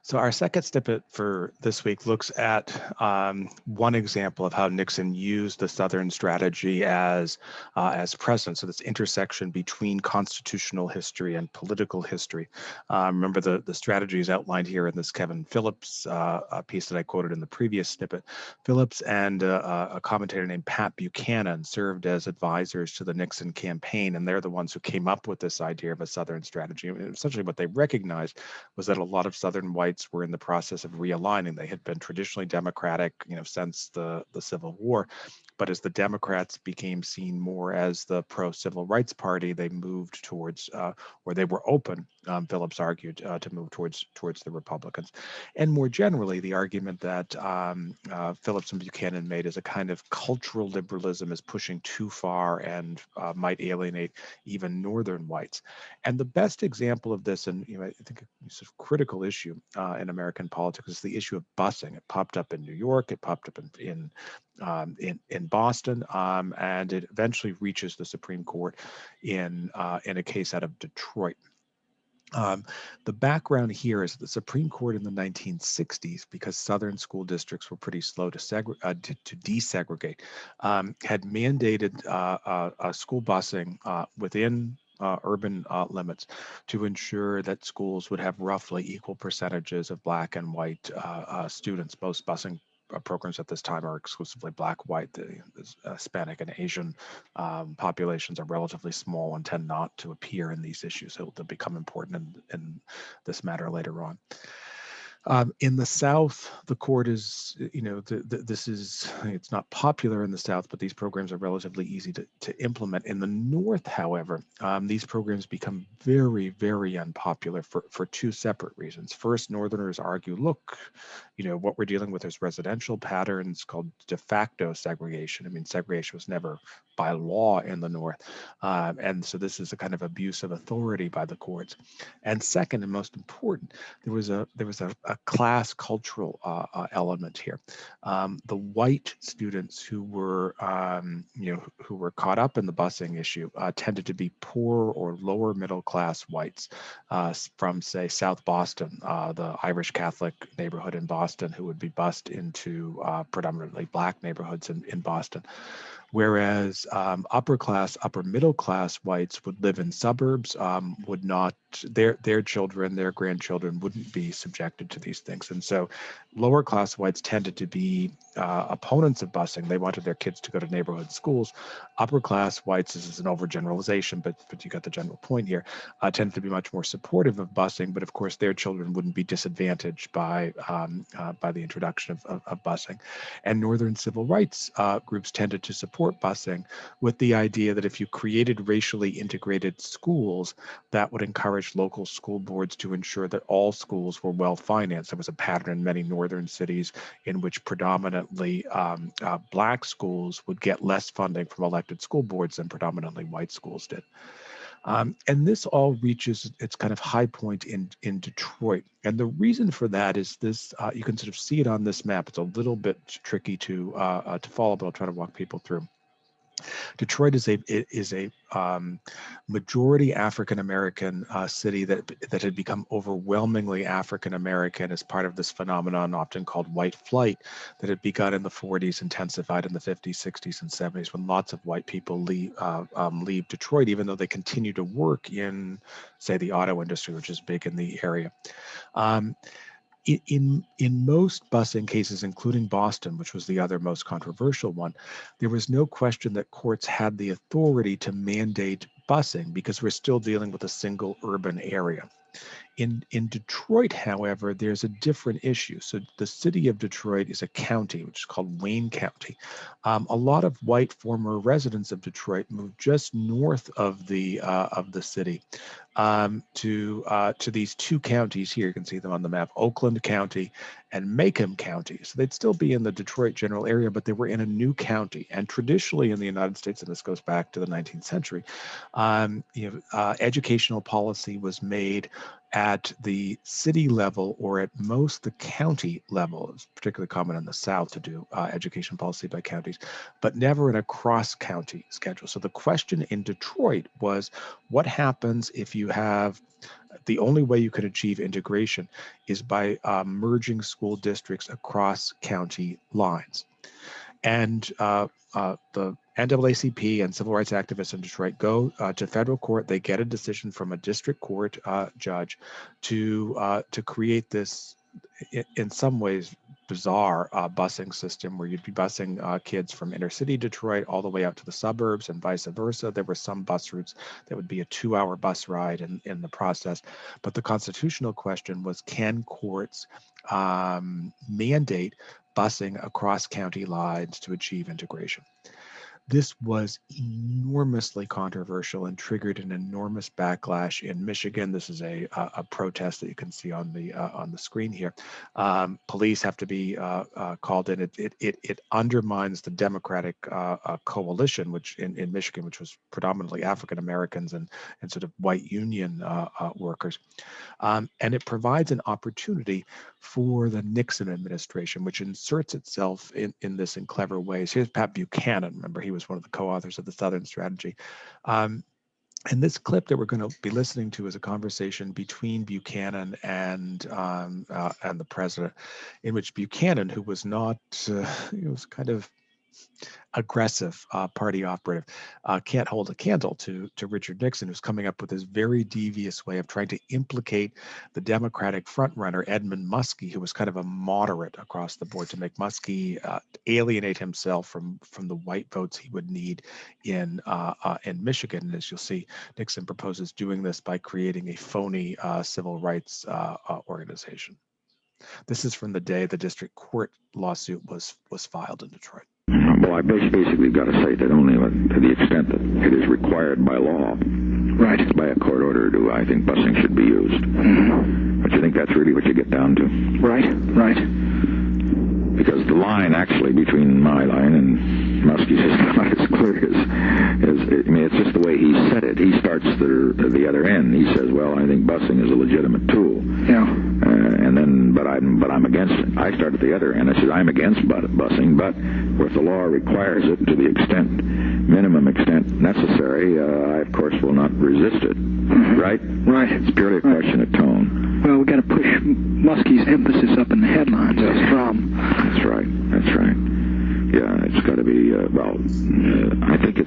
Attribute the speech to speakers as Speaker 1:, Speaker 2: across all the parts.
Speaker 1: So our second snippet for this week looks at one example of how Nixon used the Southern strategy as precedent. So this intersection between constitutional history and political history. Remember the strategies outlined here in this Kevin Phillips piece that I quoted in the previous snippet. Phillips and a commentator named Pat Buchanan served as advisors to the Nixon campaign, and they're the ones who came up with this idea of a Southern strategy. And essentially what they recognized was that a lot of Southern whites were in the process of realigning. They had been traditionally Democratic, since the Civil War. But as the Democrats became seen more as the pro-civil rights party, they moved towards, or they were open, Phillips argued, to move towards the Republicans. And more generally, the argument that Phillips and Buchanan made is a kind of cultural liberalism is pushing too far and might alienate even Northern whites. And the best example of this, and I think a sort of critical issue in American politics, is the issue of busing. It popped up in New York, it popped up in Boston, and it eventually reaches the Supreme Court in a case out of Detroit. The background here is the Supreme Court in the 1960s, because Southern school districts were pretty slow to desegregate, had mandated school busing within urban limits to ensure that schools would have roughly equal percentages of Black and white students. Most busing programs at this time are exclusively Black, white. The Hispanic and Asian populations are relatively small and tend not to appear in these issues. So they'll become important in this matter later on. In the South, the court is, this is, it's not popular in the South, but these programs are relatively easy to implement. In the North, however, these programs become very, very unpopular for two separate reasons. First, Northerners argue, look, what we're dealing with is residential patterns called de facto segregation. I mean, segregation was never by law in the North. And so this is a kind of abuse of authority by the courts. And second, and most important, there was a class cultural element here. The white students who were caught up in the busing issue tended to be poor or lower middle class whites from, say, South Boston, the Irish Catholic neighborhood in Boston, who would be bused into predominantly Black neighborhoods in Boston. Whereas upper middle class whites would live in suburbs, would not, their children, their grandchildren wouldn't be subjected to these things. And so lower class whites tended to be opponents of busing. They wanted their kids to go to neighborhood schools. Upper class whites, this is an overgeneralization, but you got the general point here, tended to be much more supportive of busing, but of course their children wouldn't be disadvantaged by the introduction of busing. And Northern civil rights groups tended to support busing with the idea that if you created racially integrated schools, that would encourage local school boards to ensure that all schools were well financed. There was a pattern in many northern cities in which predominantly Black schools would get less funding from elected school boards than predominantly white schools did. And this all reaches its kind of high point in Detroit. And the reason for that is this, you can sort of see it on this map. It's a little bit tricky to follow, but I'll try to walk people through. Detroit is a majority African American city that had become overwhelmingly African American as part of this phenomenon often called white flight that had begun in the 40s, intensified in the 50s, 60s, and 70s, when lots of white people leave Detroit, even though they continue to work in, say, the auto industry, which is big in the area. In most busing cases, including Boston, which was the other most controversial one, there was no question that courts had the authority to mandate busing because we're still dealing with a single urban area. In Detroit, however, there's a different issue. So the city of Detroit is a county, which is called Wayne County. A lot of white former residents of Detroit moved just north of the city to these two counties here. You can see them on the map: Oakland County and Macomb County. So they'd still be in the Detroit general area, but they were in a new county. And traditionally in the United States, and this goes back to the 19th century, educational policy was made at the city level or at most the county level. It's particularly common in the South to do education policy by counties, but never in a cross-county schedule. So the question in Detroit was, what happens if you have the only way you can achieve integration is by merging school districts across county lines. And the NAACP and civil rights activists in Detroit go to federal court. They get a decision from a district court judge to create this, in some ways, bizarre busing system where you'd be busing kids from inner city Detroit all the way out to the suburbs and vice versa. There were some bus routes that would be a 2-hour bus ride in the process. But the constitutional question was, can courts mandate busing across county lines to achieve integration? This was enormously controversial and triggered an enormous backlash in Michigan. This is a protest that you can see on the screen here. Police have to be called in. It undermines the Democratic coalition, which in Michigan, which was predominantly African Americans and sort of white union workers. And it provides an opportunity for the Nixon administration, which inserts itself in this in clever ways. Here's Pat Buchanan. Remember, he was one of the co-authors of the Southern Strategy. And this clip that we're going to be listening to is a conversation between Buchanan and the president, in which Buchanan, who was not, he was kind of aggressive party operative, can't hold a candle to Richard Nixon, who's coming up with this very devious way of trying to implicate the Democratic frontrunner Edmund Muskie, who was kind of a moderate across the board, to make Muskie alienate himself from the white votes he would need in Michigan. And as you'll see, Nixon proposes doing this by creating a phony civil rights organization. This is from the day the district court lawsuit was filed in Detroit.
Speaker 2: Well, I basically got to say that only to the extent that it is required by law, right, by a court order, do I think busing should be used. But you think that's really what you get down to? Right. Because the line actually between my line and Muskie's is not as clear as I mean, it's just the way he said it. He starts the other end. He says, well, I think busing is a legitimate tool. Yeah. And then, but I'm against it. I start at the other end. I said, I'm against busing, but if the law requires it to the minimum extent necessary, I, of course, will not resist it. Right? Right. It's purely a question of tone.
Speaker 3: Well, we've got to push Muskie's emphasis up in the headlines. That's the problem.
Speaker 2: That's right. Yeah, it's got to be, I think it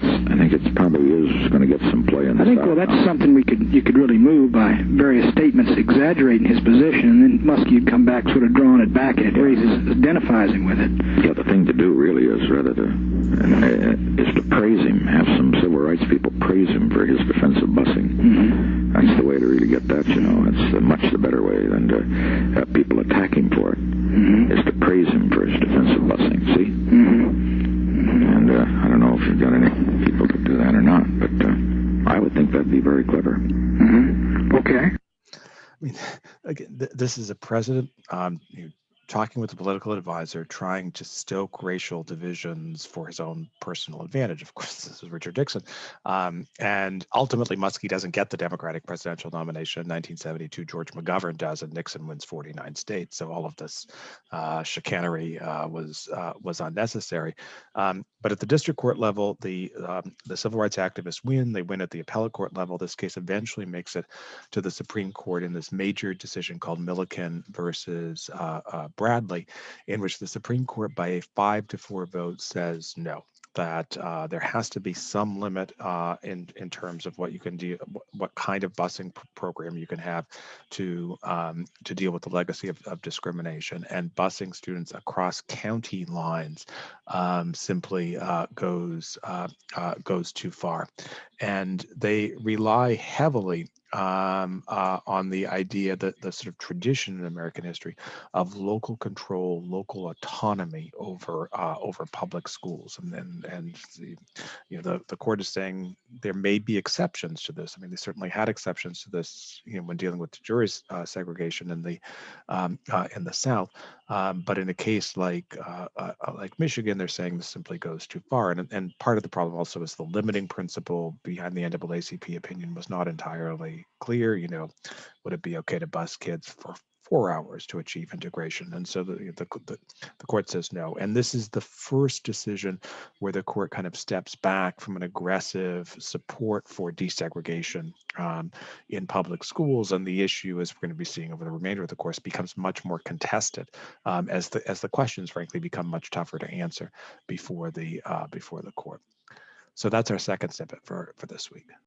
Speaker 2: probably is going to get some play in the South.
Speaker 3: Well, that's something you could really move by various statements exaggerating his position, and then Muskie would come back sort of drawing it back, and it identifies him with it.
Speaker 2: Yeah, the thing to do really is to praise him, have some civil rights people praise him for his defense of busing. Mm-hmm. That's the way to really get that, It's much the better way than to have people attack him for it. Mm-hmm. Is to praise him for his defense of busing, see? Mm-hmm. And I don't know if you've got any people that do that or not, but I would think that'd be very clever.
Speaker 3: Mm-hmm. Okay.
Speaker 1: I mean, again, this is a president talking with a political advisor, trying to stoke racial divisions for his own personal advantage. Of course, this is Richard Nixon. And ultimately, Muskie doesn't get the Democratic presidential nomination. In 1972, George McGovern does, and Nixon wins 49 states. So all of this chicanery was unnecessary. But at the district court level, the civil rights activists win. They win at the appellate court level. This case eventually makes it to the Supreme Court in this major decision called Milliken versus Bradley, in which the Supreme Court by a 5-4 vote says no, that there has to be some limit in terms of what you can do, what kind of busing program you can have to deal with the legacy of discrimination, and busing students across county lines simply goes too far, and they rely heavily on the idea that the sort of tradition in American history of local control, local autonomy over public schools, and the court is saying there may be exceptions to this. I mean, they certainly had exceptions to this, when dealing with the jury segregation in the South, but in a case like Michigan, they're saying this simply goes too far, and part of the problem also is the limiting principle behind the NAACP opinion was not entirely clear. Would it be okay to bus kids for 4 hours to achieve integration. And so the court says no. And this is the first decision where the court kind of steps back from an aggressive support for desegregation in public schools. And the issue, as we're going to be seeing over the remainder of the course, becomes much more contested as the questions, frankly, become much tougher to answer before the court. So that's our second snippet for this week.